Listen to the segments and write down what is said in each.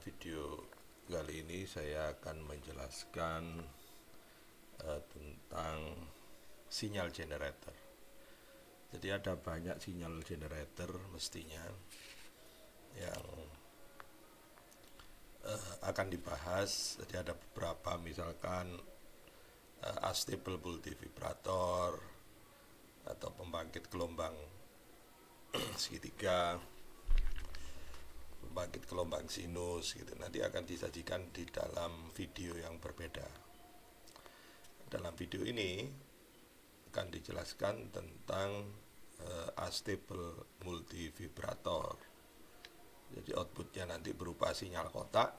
Video kali ini saya akan menjelaskan tentang sinyal generator. Jadi ada banyak sinyal generator mestinya yang akan dibahas. Jadi ada beberapa, misalkan astable multivibrator atau pembangkit gelombang segitiga, pembangkit gelombang sinus gitu. Nanti akan disajikan di dalam video yang berbeda. Dalam video ini akan dijelaskan tentang astable multivibrator. Jadi outputnya nanti berupa sinyal kotak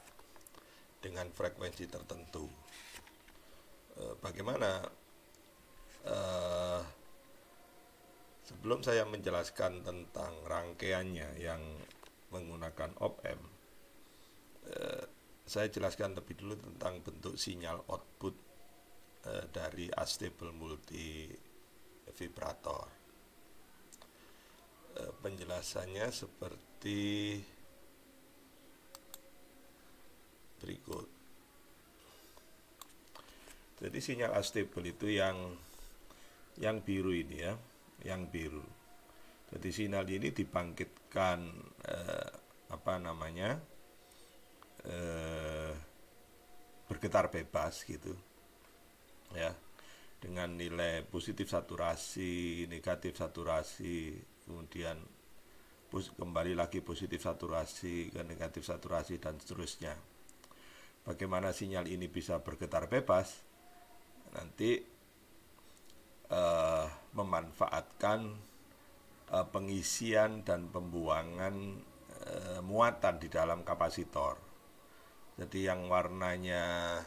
dengan frekuensi tertentu. Bagaimana? Sebelum saya menjelaskan tentang rangkaiannya yang menggunakan op-amp, saya jelaskan lebih dulu tentang bentuk sinyal output dari astable multivibrator. Penjelasannya seperti berikut. Jadi sinyal astable itu yang biru ini ya, yang biru. Jadi sinyal ini dibangkitkan bergetar bebas gitu ya, dengan nilai positif saturasi, negatif saturasi, kemudian kembali lagi positif saturasi ke negatif saturasi dan seterusnya. Bagaimana sinyal ini bisa bergetar bebas? Nanti memanfaatkan pengisian dan pembuangan muatan di dalam kapasitor. Jadi yang warnanya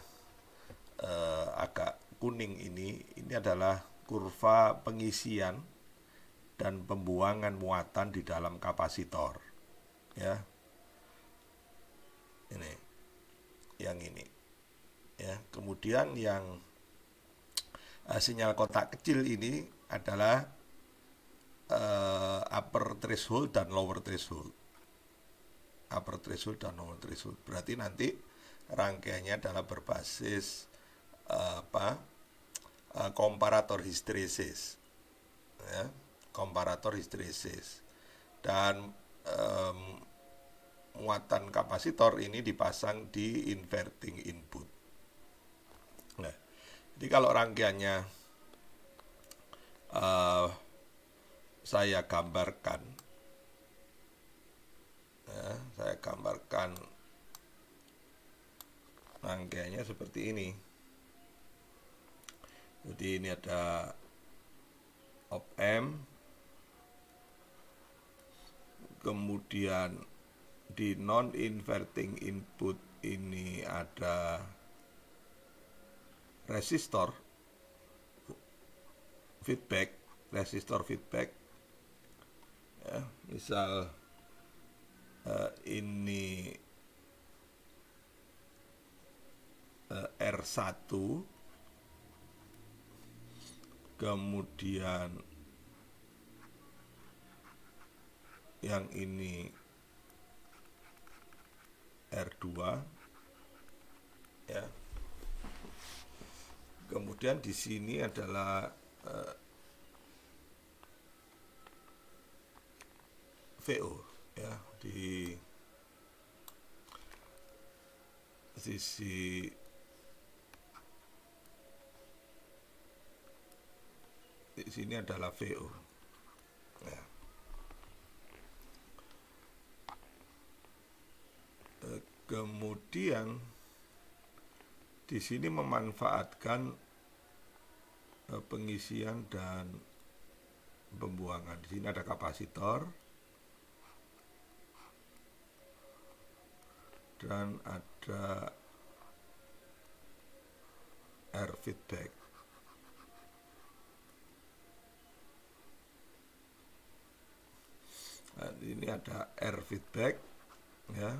agak kuning ini adalah kurva pengisian dan pembuangan muatan di dalam kapasitor. Ya, ini. Ya, kemudian yang sinyal kotak kecil ini adalah upper threshold dan lower threshold. Upper threshold dan lower threshold. Berarti nanti rangkaiannya adalah berbasis komparator histeresis. Ya, komparator histeresis. Dan muatan kapasitor ini dipasang di inverting input. Nah, jadi kalau rangkaiannya saya gambarkan rangkaiannya seperti ini. Jadi ini ada op-amp, kemudian di non inverting input ini ada resistor feedback ya, misal ini R1, kemudian yang ini R2 ya. Kemudian di sini adalah VO ya, di sisi di sini adalah VO ya. Kemudian di sini memanfaatkan pengisian dan pembuangan. Di sini ada kapasitor dan ada air feedback. Nah, ini ada air feedback ya.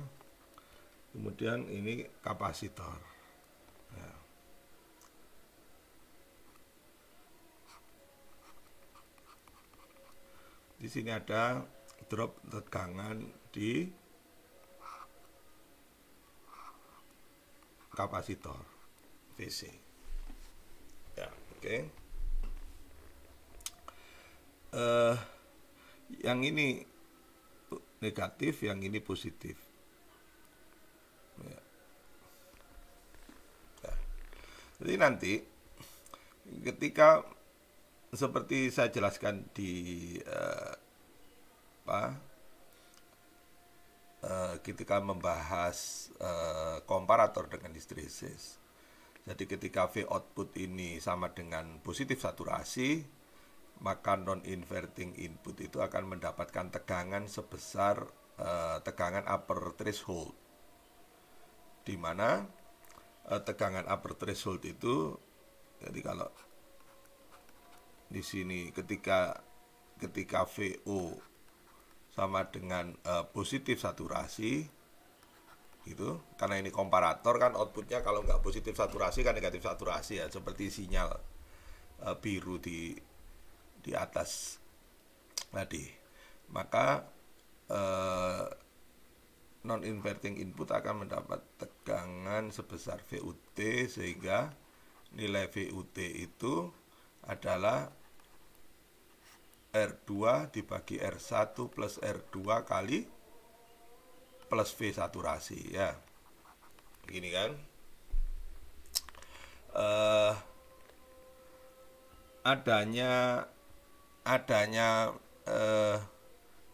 Kemudian ini kapasitor ya. Di sini ada drop tegangan di kapasitor VC. Ya, oke. Yang ini negatif, yang ini positif. Ya. Nah, jadi nanti ketika seperti saya jelaskan di ketika membahas komparator dengan histeresis. Jadi ketika V output ini sama dengan positif saturasi, maka non-inverting input itu akan mendapatkan tegangan sebesar tegangan upper threshold, di mana tegangan upper threshold itu, jadi kalau di sini ketika VO sama dengan positif saturasi gitu, karena ini komparator kan outputnya kalau nggak positif saturasi kan negatif saturasi ya, seperti sinyal biru di atas tadi. Maka non inverting input akan mendapat tegangan sebesar VUT, sehingga nilai VUT itu adalah R2 dibagi R1 plus R2 kali plus V saturasi ya. Begini kan. Adanya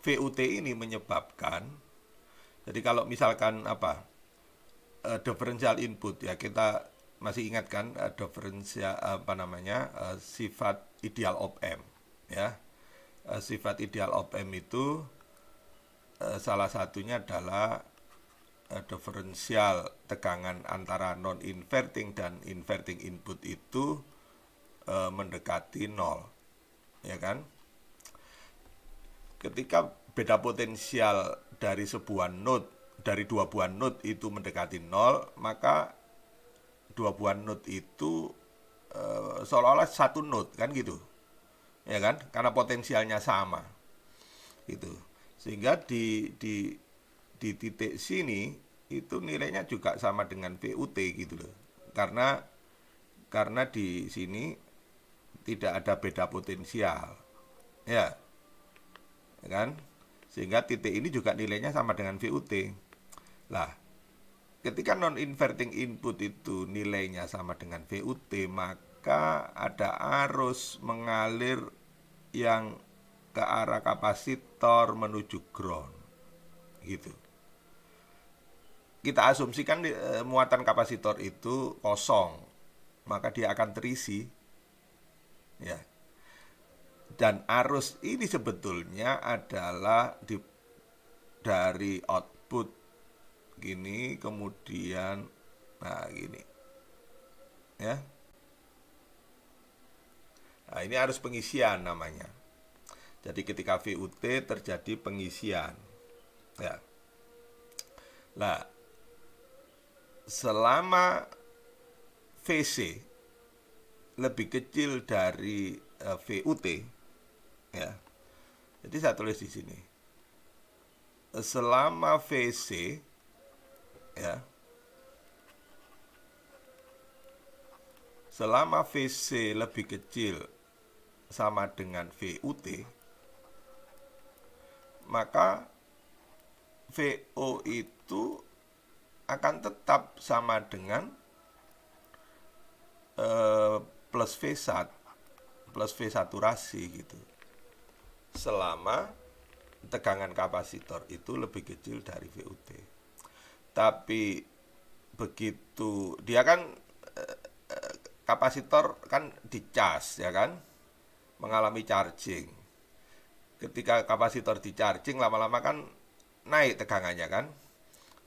VUT ini menyebabkan, jadi kalau misalkan differential input ya, kita masih ingat kan differential sifat ideal op amp ya. Sifat ideal op amp itu salah satunya adalah diferensial tegangan antara non-inverting dan inverting input itu mendekati 0, ya kan? Ketika beda potensial dari dua buah node itu mendekati 0, maka dua buah node itu seolah-olah satu node kan gitu, ya kan? Karena potensialnya sama, gitu. Sehingga di titik sini itu nilainya juga sama dengan VUT gitu loh. Karena di sini tidak ada beda potensial. Ya. Kan? Sehingga titik ini juga nilainya sama dengan VUT. Lah, ketika non inverting input itu nilainya sama dengan VUT, maka ada arus mengalir yang ke arah kapasitor menuju ground gitu. Kita asumsikan muatan kapasitor itu kosong, maka dia akan terisi ya. Dan arus ini sebetulnya adalah dari output gini, kemudian gini ya. Nah, ini arus pengisian namanya. Jadi ketika VUT terjadi pengisian ya. Nah, selama VC lebih kecil dari VUT ya. Jadi saya tulis di sini. Selama VC ya. Selama VC lebih kecil sama dengan VUT, maka VO itu akan tetap sama dengan plus V plus V saturasi gitu, selama tegangan kapasitor itu lebih kecil dari VUT. Tapi begitu dia kan kapasitor kan dicas ya kan, mengalami charging. Ketika kapasitor di-charging, lama-lama kan naik tegangannya kan.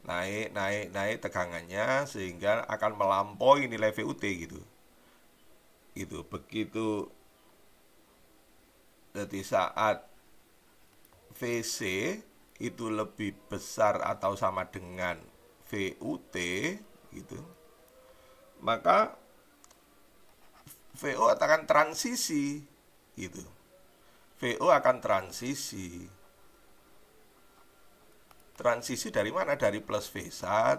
Naik tegangannya, sehingga akan melampaui nilai VUT gitu. Begitu. Jadi saat VC itu lebih besar atau sama dengan VUT gitu, maka VO akan transisi gitu. VO akan transisi. Transisi dari mana? Dari plus V1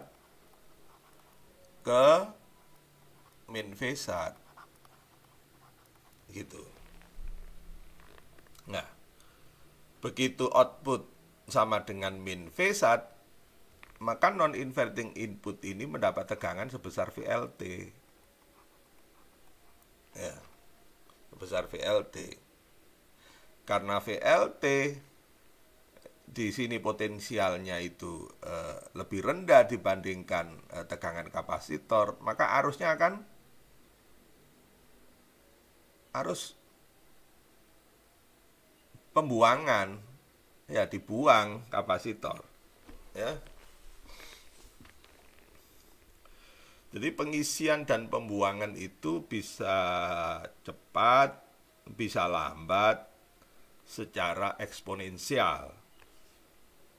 ke min V1 gitu. Nah, begitu output sama dengan min V1, maka non-inverting input ini mendapat tegangan sebesar VLT. Ya, sebesar VLT. Karena VLT di sini potensialnya itu lebih rendah dibandingkan tegangan kapasitor, maka arusnya akan arus pembuangan, ya dibuang kapasitor, ya. Jadi pengisian dan pembuangan itu bisa cepat, bisa lambat, secara eksponensial.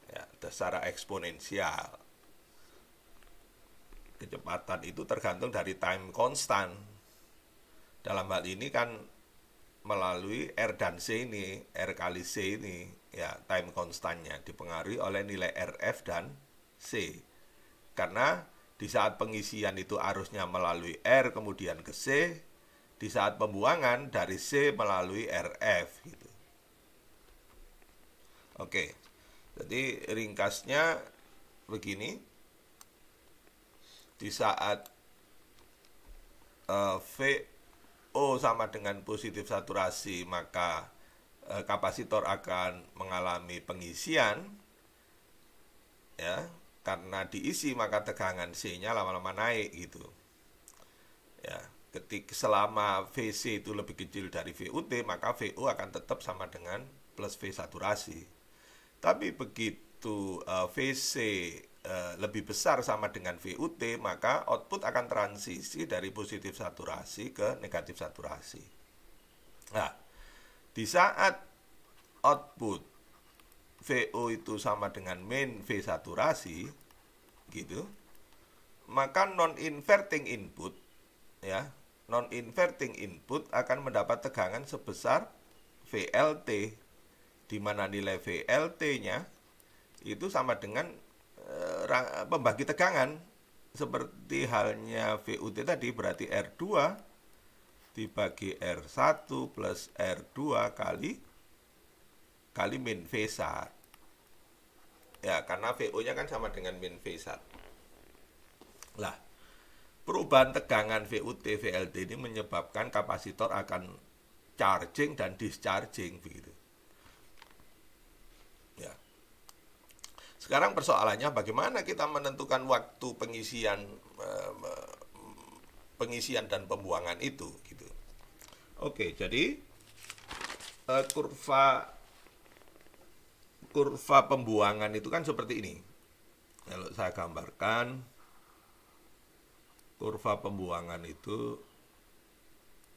Ya, secara eksponensial. Kecepatan itu tergantung dari time constant. Dalam hal ini kan melalui R dan C ini, R kali C ini, ya time constantnya dipengaruhi oleh nilai RF dan C. Karena di saat pengisian itu arusnya melalui R kemudian ke C, di saat pembuangan dari C melalui RF gitu. Oke. Jadi ringkasnya begini. Di saat VO sama dengan positif saturasi, maka kapasitor akan mengalami pengisian, ya. Karena diisi maka tegangan C-nya lama-lama naik gitu. Ya, selama VC itu lebih kecil dari VUT, maka VO akan tetap sama dengan plus V saturasi. Tapi begitu VC lebih besar sama dengan VUT, maka output akan transisi dari positif saturasi ke negatif saturasi. Nah, di saat output VO itu sama dengan min V saturasi gitu, maka non-inverting input, ya, non-inverting input akan mendapat tegangan sebesar VLT, di mana nilai VLT-nya itu sama dengan pembagi tegangan, seperti halnya VUT tadi, berarti R2 dibagi R1 plus R2 kali min V1. Ya, karena VO-nya kan sama dengan min V1. Lah, perubahan tegangan VUT, VLT ini menyebabkan kapasitor akan charging dan discharging begitu. Ya. Sekarang persoalannya bagaimana kita menentukan waktu pengisian dan pembuangan itu gitu. Oke, jadi kurva pembuangan itu kan seperti ini. Kalau saya gambarkan kurva pembuangan itu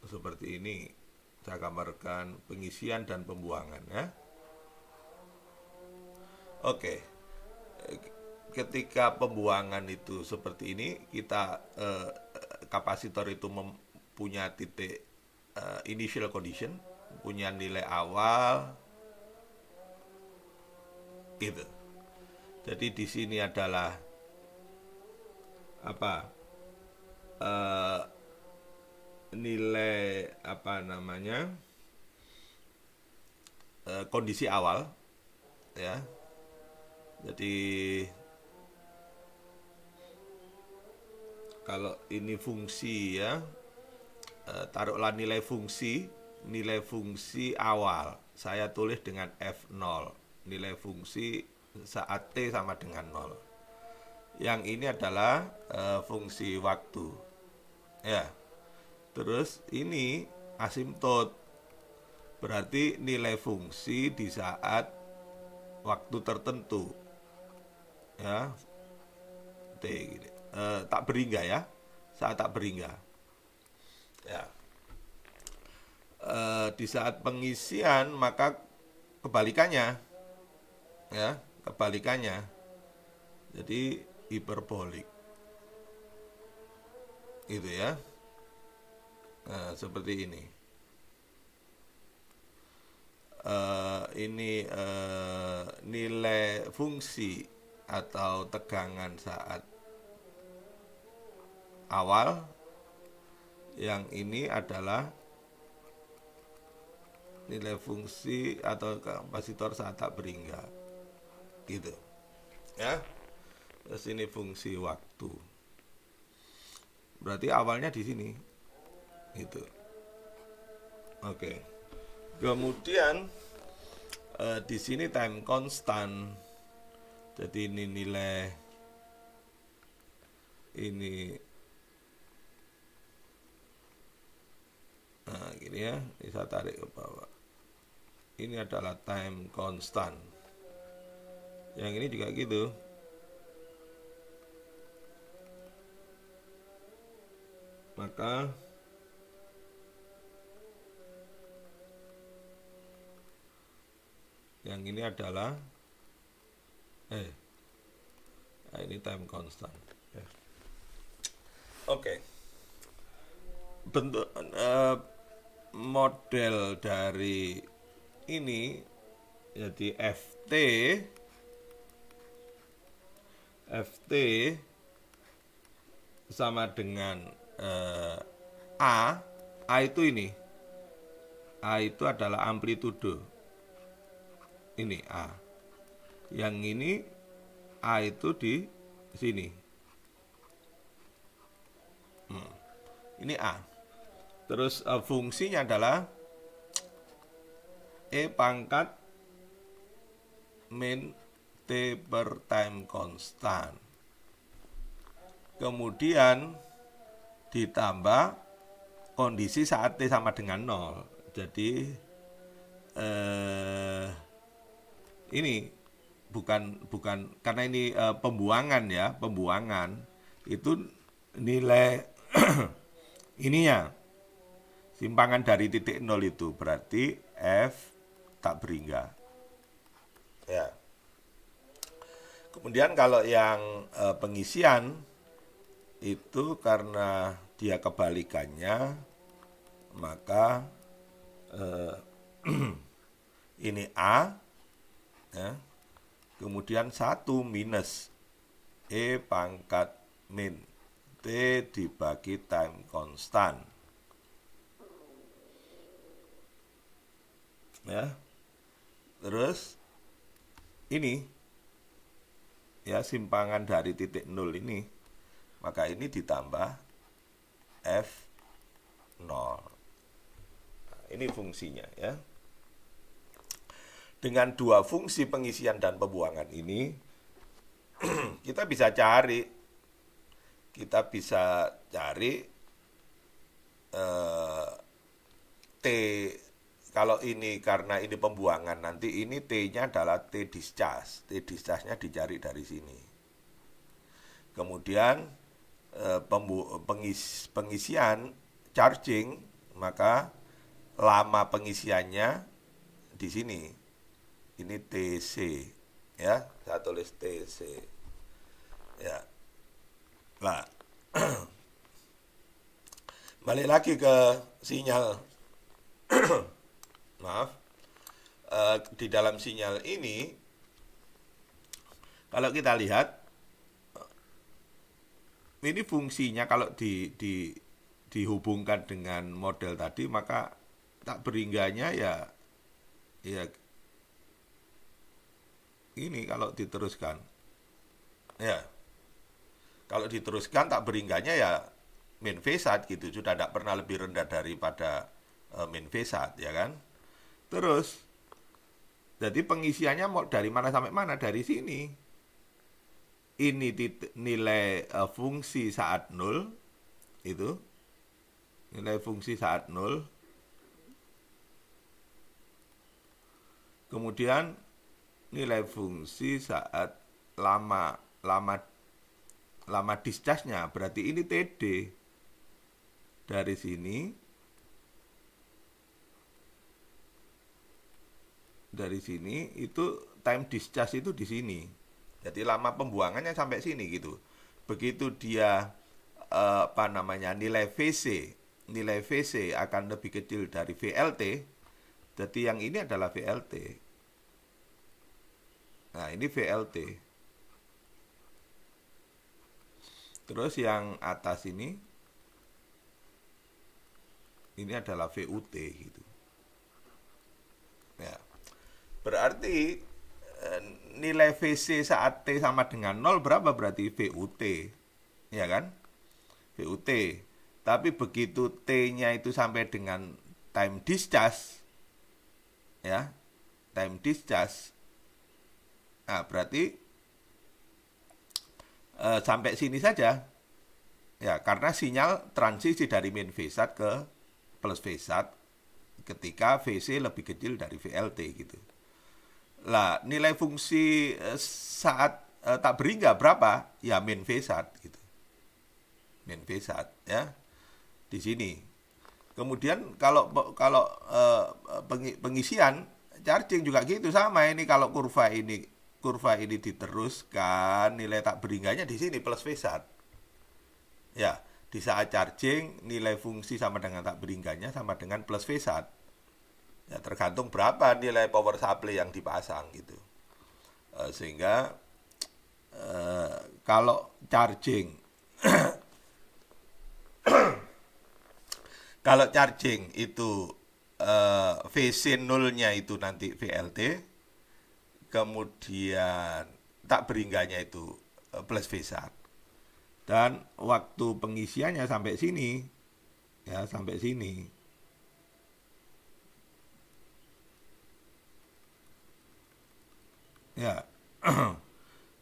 seperti ini. Saya gambarkan pengisian dan pembuangan, ya. Oke. Ketika pembuangan itu seperti ini, kita kapasitor itu mempunyai titik initial condition, punya nilai awal gitu. Jadi di sini adalah apa? Nilai apa namanya? Kondisi awal, ya. Jadi kalau ini fungsi, ya, taruhlah nilai fungsi awal. Saya tulis dengan F0. Nilai fungsi saat T sama dengan 0. Yang ini adalah fungsi waktu. Ya. Terus ini asimptot. Berarti nilai fungsi di saat waktu tertentu. Ya. T gitu. Tak berhingga, ya. Saat tak berhingga. Ya. Di saat pengisian maka kebalikannya. Ya, kebalikannya. Jadi hiperbolik. Gitu, ya. Nah, seperti ini. Ini nilai fungsi atau tegangan saat awal, yang ini adalah nilai fungsi atau kapasitor saat tak berhingga, gitu ya. Terus ini fungsi waktu, berarti awalnya di sini, gitu. Oke. Kemudian di sini time constant, jadi ini nilai ini, nah gini ya, bisa tarik ke bawah. Ini adalah time constant. Yang ini juga gitu. Maka yang ini adalah ini time constant. Oke. Bentuk model dari ini jadi FT sama dengan A itu ini. A itu adalah amplitudo. Ini A. Yang ini A itu di sini. Ini A. Terus fungsinya adalah E pangkat min T per time constant. Kemudian ditambah kondisi saat T sama dengan 0. Jadi ini bukan karena ini pembuangan ya, pembuangan itu nilai ininya simpangan dari titik 0 itu berarti F tak berhingga. Ya. Kemudian kalau yang pengisian itu karena dia kebalikannya, maka ini A, ya, kemudian 1 minus E pangkat min T dibagi time constant. Ya. Terus ini ya simpangan dari titik 0 ini, maka ini ditambah F0. Nah, ini fungsinya ya. Dengan dua fungsi pengisian dan pembuangan ini kita bisa cari T. Kalau ini karena ini pembuangan, nanti ini T-nya adalah T discharge. T discharge-nya dicari dari sini. Kemudian pengisian charging, maka lama pengisiannya di sini. Ini TC, ya, saya tulis TC. Ya. Nah, balik lagi ke sinyal. Maaf, di dalam sinyal ini, kalau kita lihat, ini fungsinya kalau dihubungkan dengan model tadi, maka tak berhingganya ya ini kalau diteruskan. Ya, kalau diteruskan tak berhingganya ya min V-sat gitu, sudah tidak pernah lebih rendah daripada min V-sat, ya kan? Terus, jadi pengisiannya mau dari mana sampai mana? Dari sini. Ini nilai fungsi saat 0, itu. Nilai fungsi saat 0. Kemudian nilai fungsi saat lama discharge-nya, berarti ini TD. Dari sini. Dari sini itu time discharge itu di sini. Jadi lama pembuangannya sampai sini gitu. Begitu dia nilai VC akan lebih kecil dari VLT. Jadi yang ini adalah VLT. Nah, ini VLT. Terus yang atas ini adalah VUT gitu. Ya. Berarti nilai VC saat T sama dengan 0 berapa berarti VUT? Ya kan? VUT. Tapi begitu T-nya itu sampai dengan time discharge, ya, time discharge, nah berarti sampai sini saja, ya, karena sinyal transisi dari min VSAT ke plus VSAT ketika VC lebih kecil dari VLT gitu. Lah nilai fungsi saat tak berhingga berapa? Ya min VSAT gitu, min VSAT ya di sini. Kemudian kalau pengisian charging juga gitu sama ini, kalau kurva ini diteruskan nilai tak beringganya di sini plus VSAT. Ya, di saat charging nilai fungsi sama dengan tak beringganya sama dengan plus VSAT. Ya, tergantung berapa nilai power supply yang dipasang gitu. Sehingga kalau charging kalau charging itu VC 0-nya itu nanti VLT, kemudian tak beringganya itu plus VSAT. Dan waktu pengisiannya sampai sini, ya sampai sini. Ya,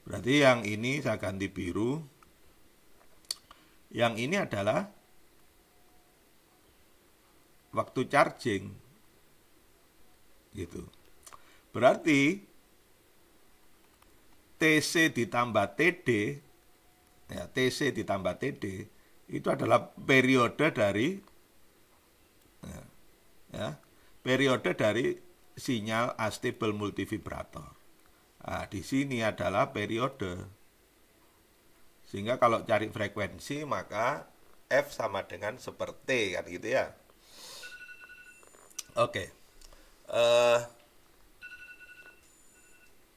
berarti yang ini saya ganti biru. Yang ini adalah waktu charging gitu. Berarti TC ditambah TD, ya, TC ditambah TD itu adalah periode dari periode dari sinyal unstable multivibrator. Nah, di sini adalah periode. Sehingga kalau cari frekuensi maka F sama dengan seperti kan gitu ya. Oke.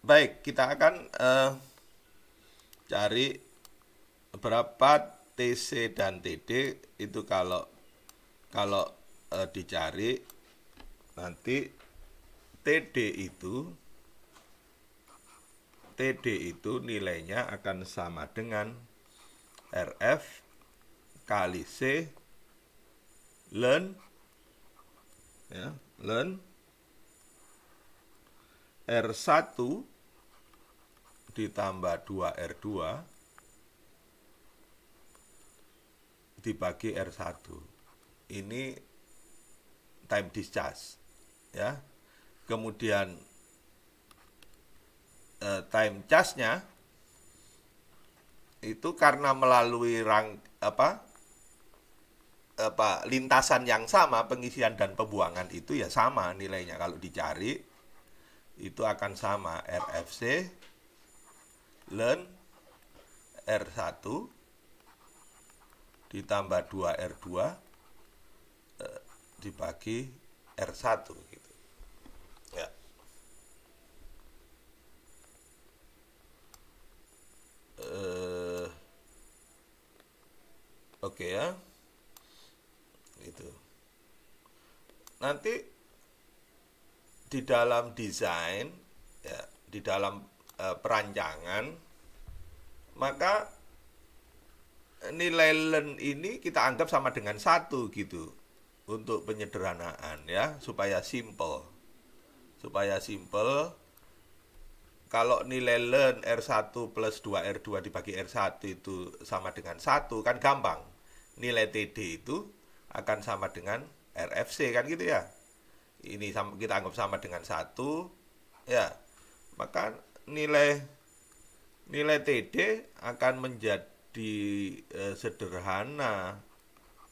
Baik, kita akan cari berapa TC dan TD itu kalau dicari nanti TD itu nilainya akan sama dengan RF kali C ln ya, ln R1 ditambah 2R2 dibagi R1. Ini time discharge ya. Kemudian time charge-nya itu karena melalui lintasan yang sama, pengisian dan pembuangan itu ya sama nilainya. Kalau dicari itu akan sama RFC ln R1 ditambah 2R2 dibagi R1 gitu. Ya. Oke ya. Itu. Nanti di dalam desain ya, di dalam perancangan, maka nilai ln ini kita anggap sama dengan 1 gitu untuk penyederhanaan ya, supaya simple. Kalau nilai ln R1 plus 2R2 dibagi R1 itu sama dengan 1 kan gampang. Nilai TD itu akan sama dengan RFC kan gitu ya. Ini kita anggap sama dengan 1 ya. Maka nilai TD akan menjadi sederhana.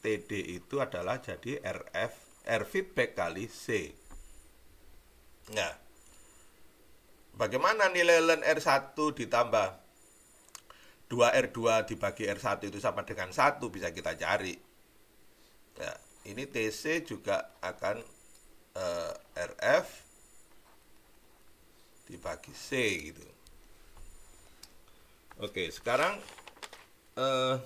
TD itu adalah jadi R feedback kali C. Nah, bagaimana nilai ln R1 ditambah 2R2 dibagi R1 itu sama dengan 1 bisa kita cari. Ya, ini TC juga akan RF dibagi C gitu. Oke, sekarang eh,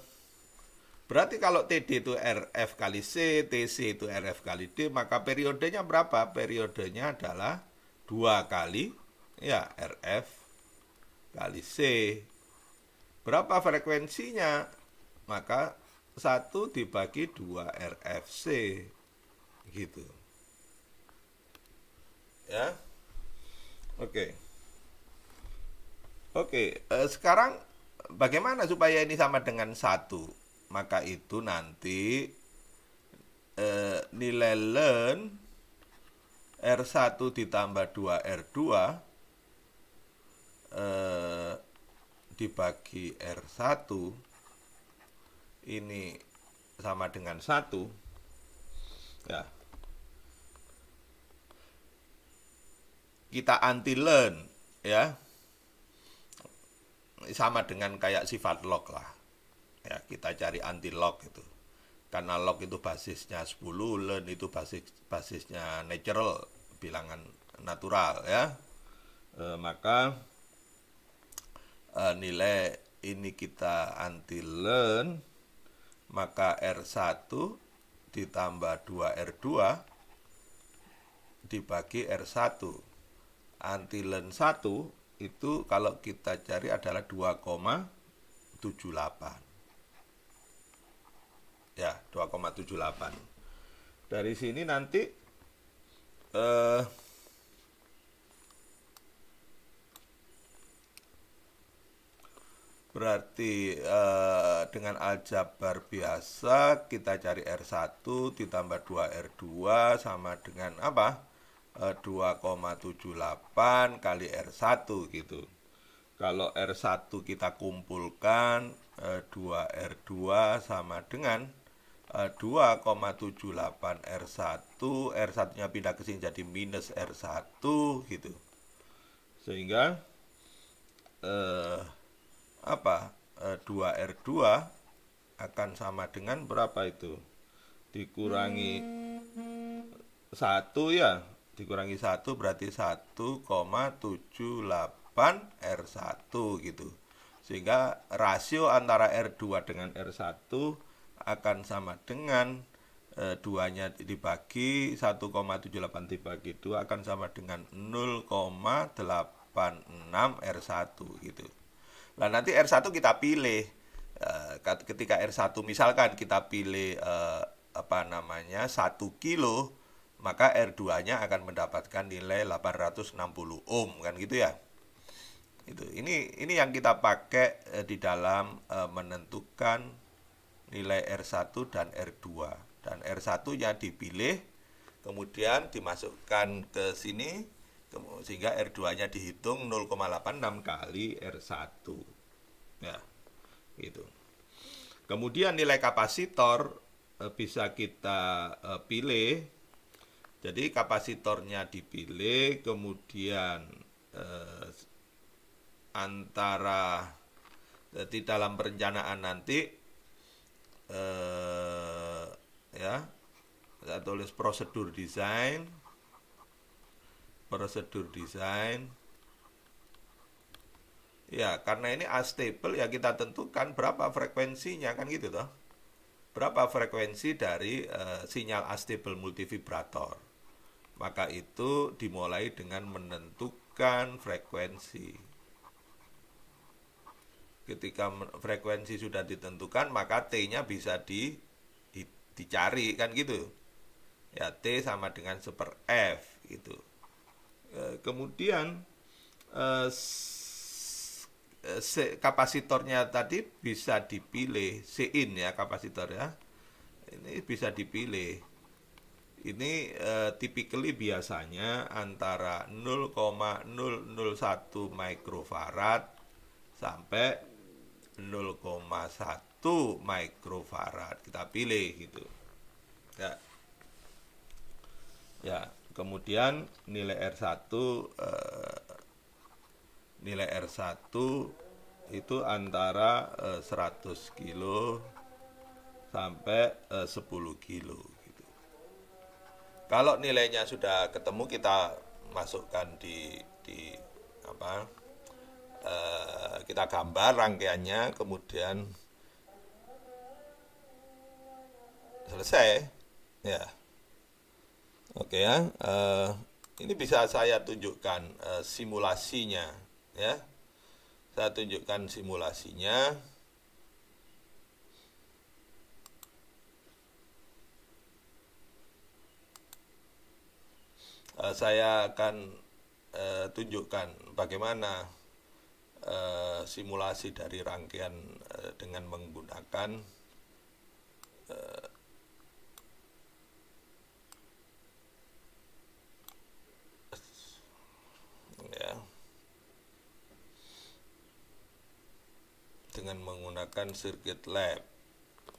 berarti kalau TD itu RF kali C, TC itu RF kali D, maka periodenya berapa? Periodenya adalah 2 kali ya RF kali C. Berapa frekuensinya? Maka 1 dibagi 2 RFC gitu. Ya. Oke. Oke, sekarang bagaimana supaya ini sama dengan 1? Maka itu nanti nilai ln R1 ditambah 2 R2 dibagi R1 ini sama dengan 1. Ya. Kita anti ln ya. Sama dengan kayak sifat log lah. Ya, kita cari anti log itu. Karena log itu basisnya 10, ln itu basisnya natural, bilangan natural ya. Maka nilai ini kita anti ln, maka R1 ditambah 2R2 dibagi R1. Anti ln 1 itu kalau kita cari adalah 2,78. Ya, 2,78. Dari sini nanti berarti dengan aljabar biasa kita cari R1 ditambah 2R2 sama dengan apa? 2,78 kali R1 gitu. Kalau R1 kita kumpulkan 2R2 sama dengan 2,78 R1, R1-nya pindah ke sini jadi minus R1 gitu. Sehingga 2R2 akan sama dengan berapa itu? Dikurangi 1 ya. Dikurangi 1 berarti 1,78 R1 gitu. Sehingga rasio antara R2 dengan R1 akan sama dengan 2-nya dibagi 1,78 dibagi 2 akan sama dengan 0,86 R1 gitu. Nah, nanti R1 kita pilih. Ketika R1 misalkan kita pilih 1 kilo, maka R2-nya akan mendapatkan nilai 860 ohm kan gitu ya. Ini yang kita pakai di dalam menentukan nilai R1 dan R2. Dan R1-nya dipilih, kemudian dimasukkan ke sini, sehingga R2-nya dihitung 0,86 kali R1. Ya, gitu. Kemudian nilai kapasitor bisa kita pilih. Jadi kapasitornya dipilih, kemudian antara di dalam perencanaan nanti ya saya tulis prosedur desain ya, karena ini astable ya kita tentukan berapa frekuensinya kan gitu toh, berapa frekuensi dari sinyal astable multivibrator. Maka itu dimulai dengan menentukan frekuensi. Ketika frekuensi sudah ditentukan, maka T-nya bisa dicari kan gitu. Ya, T sama dengan 1/F gitu. Kemudian kapasitornya tadi bisa dipilih, Cin ya kapasitor ya. Ini bisa dipilih. Ini typically biasanya antara 0,001 microfarad sampai 0,1 microfarad. Kita pilih gitu. Ya. Ya, kemudian nilai R1 itu antara 100 kilo sampai 10 kilo. Kalau nilainya sudah ketemu, kita masukkan di kita gambar rangkaiannya, kemudian Selesai. Ya, oke ya. Ini bisa saya tunjukkan simulasinya, ya. Saya tunjukkan simulasinya. Saya akan tunjukkan bagaimana simulasi dari rangkaian dengan menggunakan ya, dengan menggunakan circuit lab.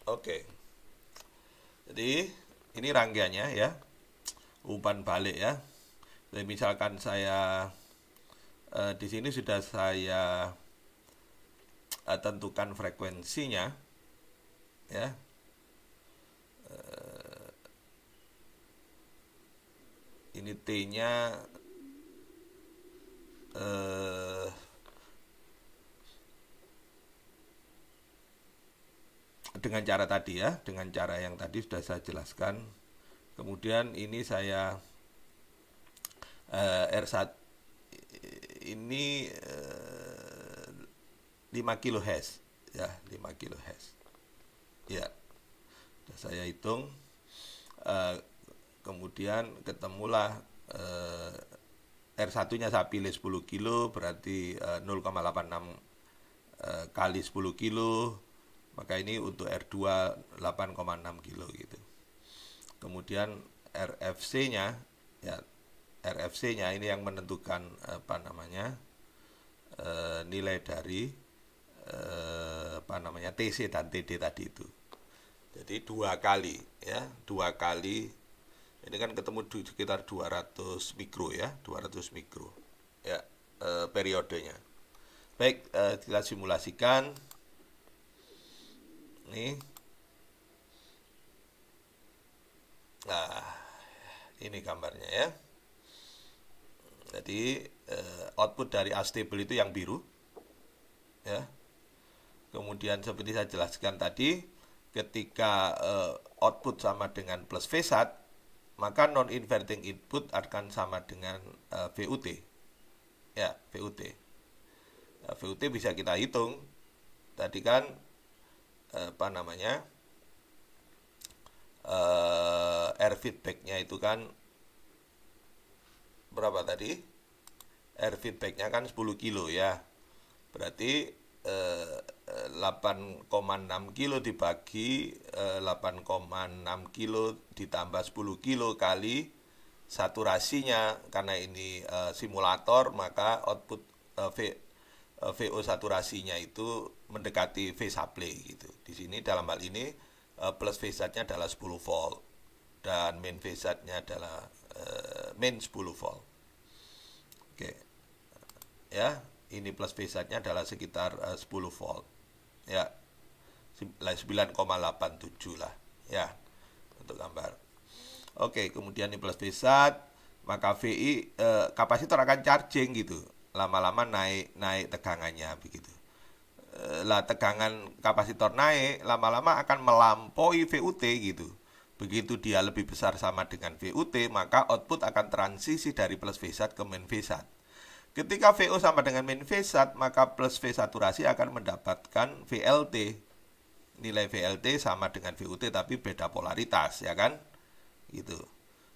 Oke. Jadi ini rangkaiannya ya, umpan balik ya. Jadi misalkan saya di sini sudah saya tentukan frekuensinya ya. Ini T-nya dengan cara tadi ya, dengan cara yang tadi sudah saya jelaskan. Kemudian ini saya R1 ini 5 kHz ya, 5 kHz. Ya. Sudah saya hitung. Kemudian ketemulah R1-nya saya pilih 10 kilo, berarti 0,86 kali 10 kilo. Maka ini untuk R2 8,6 kilo gitu. Kemudian RFC-nya ya, RFC-nya ini yang menentukan apa namanya nilai dari apa namanya TC dan TD tadi itu. Jadi 2 kali ya, 2 kali ini kan ketemu sekitar 200 mikro ya, 200 mikro ya periodenya. Baik, kita simulasikan. Nih. Nah, ini gambarnya ya. Jadi output dari astable itu yang biru ya. Kemudian seperti saya jelaskan tadi, ketika output sama dengan plus V1, maka non inverting input akan sama dengan VUT ya, VUT. VUT bisa kita hitung tadi kan apa namanya air feedbacknya itu kan berapa tadi, air feedbacknya kan 10 kilo ya, berarti 8,6 kilo dibagi 8,6 kilo ditambah 10 kilo kali saturasinya, karena ini simulator maka output VO saturasinya itu mendekati V supply gitu. Di sini dalam hal ini plus V-nya adalah 10 volt dan main V-nya adalah main 10 volt. Oke. Ya, ini plus V-nya adalah sekitar 10 volt. Ya. 9,87 lah ya untuk gambar. Oke, kemudian ini plus V1, maka VI kapasitor akan charging gitu. Lama-lama naik tegangannya begitu. Lah tegangan kapasitor naik, lama-lama akan melampaui VUT gitu. Begitu dia lebih besar sama dengan VUT, maka output akan transisi dari plus V1 ke min V1. Ketika VO sama dengan min V1, maka plus V saturasi akan mendapatkan VLT. Nilai VLT sama dengan VUT tapi beda polaritas ya kan? Gitu.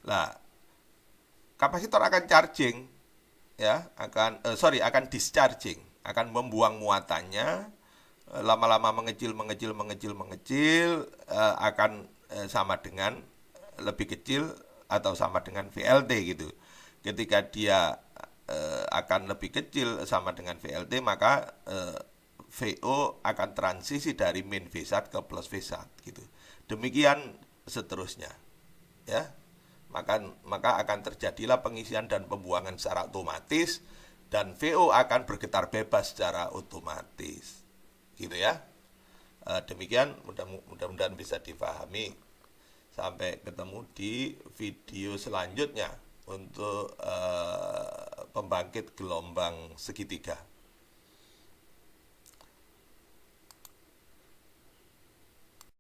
Lah, kapasitor akan charging ya, akan discharging, akan membuang muatannya, lama-lama mengecil akan sama dengan lebih kecil atau sama dengan VLT gitu. Ketika dia akan lebih kecil sama dengan VLT, maka VO akan transisi dari min V1 ke plus V1 gitu. Demikian seterusnya ya. Maka akan terjadilah pengisian dan pembuangan secara otomatis dan VO akan bergetar bebas secara otomatis gitu ya. Demikian mudah-mudahan bisa dipahami. Sampai ketemu di video selanjutnya untuk pembangkit gelombang segitiga.